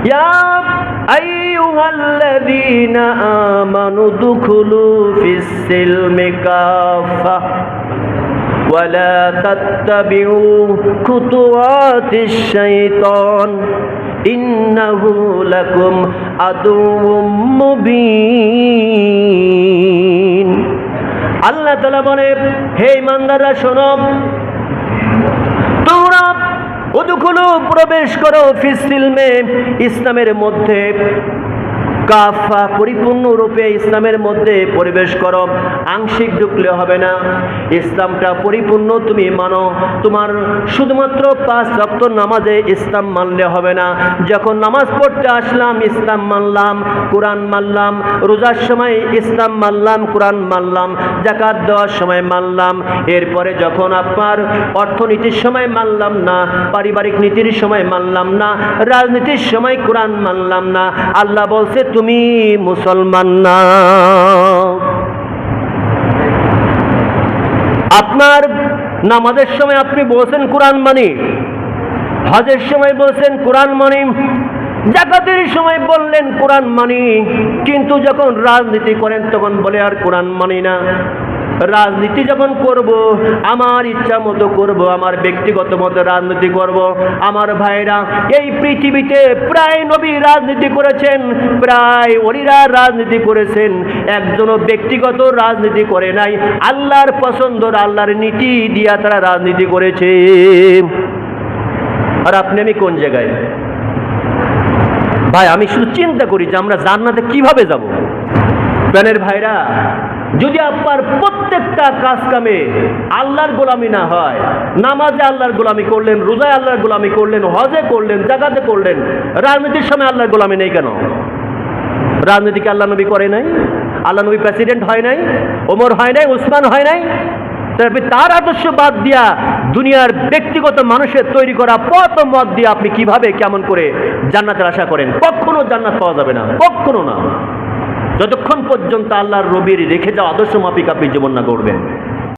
ইয়া আইয়ুহাল্লাযীনা আমানু দুখুলু ফিস সিলমি কাফা ওয়ালা তাত্তাবিউ খুতুওয়াতিশ শাইতান ইন্নাহু লাকুম আদুউম মুবিন। আল্লাহ তাআলা বলে, হে ঈমানদাররা শোনো, তোমরা উদখুলু প্রবেশ করো ফিস সিলমে ইসলামের মধ্যে, কাফা পরিপূর্ণরূপে ইসলামের মধ্যে প্রবেশ করো। আংশিক ঢুকলে হবে না, ইসলামটা পরিপূর্ণ তুমি মানো। তোমার শুধুমাত্র 5 ওয়াক্ত নামাজে ইসলাম মানলে হবে না। যখন নামাজ পড়তে আসলাম ইসলাম মানলাম, কোরআন মানলাম, রোজার সময় ইসলাম মানলাম, কোরআন মানলাম, যাকাত দেওয়ার সময় মানলাম। এরপরে যখন আপনার অর্থনীতির সময় মানলাম না, পারিবারিক নীতির সময় মানলাম না, রাজনীতির সময় কোরআন মানলাম না, আল্লাহ বলছে তুমি মুসলমান না। আপনার নামাজের সময় আপনি বলছেন কোরআন মানি, হজের সময় বলছেন কোরআন মানি, যাকাতের সময় বললেন কোরআন মানি, কিন্তু যখন রাজনীতি করেন তখন বলে আর কোরআন মানি না। রাজনীতি যখন করব, আমার ইচ্ছা মতো করব, আমার ব্যক্তিগত মতো রাজনীতি করব। আমার ভাইরা, এই পৃথিবীতে প্রায় নবী রাজনীতি করেছেন, প্রায় ওলিরা রাজনীতি করেছেন, একজনও ব্যক্তিগত রাজনীতি করে নাই। আল্লাহর পছন্দ, আল্লাহর নীতি দিয়া তারা রাজনীতি করেছে। আর আপনি আমি কোন জায়গায়? ভাই, আমি শুধু চিন্তা করি যে আমরা জান্নাতে কিভাবে যাব। প্রাণের ভাইরা, যদি আপনার প্রত্যেকটা কাজ কামে আল্লাহর গোলামি না হয়, নামাজে আল্লাহর গোলামি করলেন, রোজায় আল্লাহর গোলামি করলেন, হজে করলেন, যাকাতে করলেন, রাজনীতির সময় আল্লাহর গোলামি নেই কেন? রাজনীতিকে আল্লাহ নবী করে নাই? আল্লাহ নবী প্রেসিডেন্ট হয় নাই? ওমর হয় নাই? উসমান হয় নাই? তার আদর্শ বাদ দিয়া দুনিয়ার ব্যক্তিগত মানুষের তৈরি করা পথ মত দিয়ে আপনি কিভাবে কেমন করে জান্নাতের আশা করেন? কখনো জান্নাত পাওয়া যাবে না, কখনো না, যতক্ষণ পর্যন্ত আল্লাহর নবীর রেখে যাওয়া আদর্শ মাফিক আপনি জীবন না গড়বেন।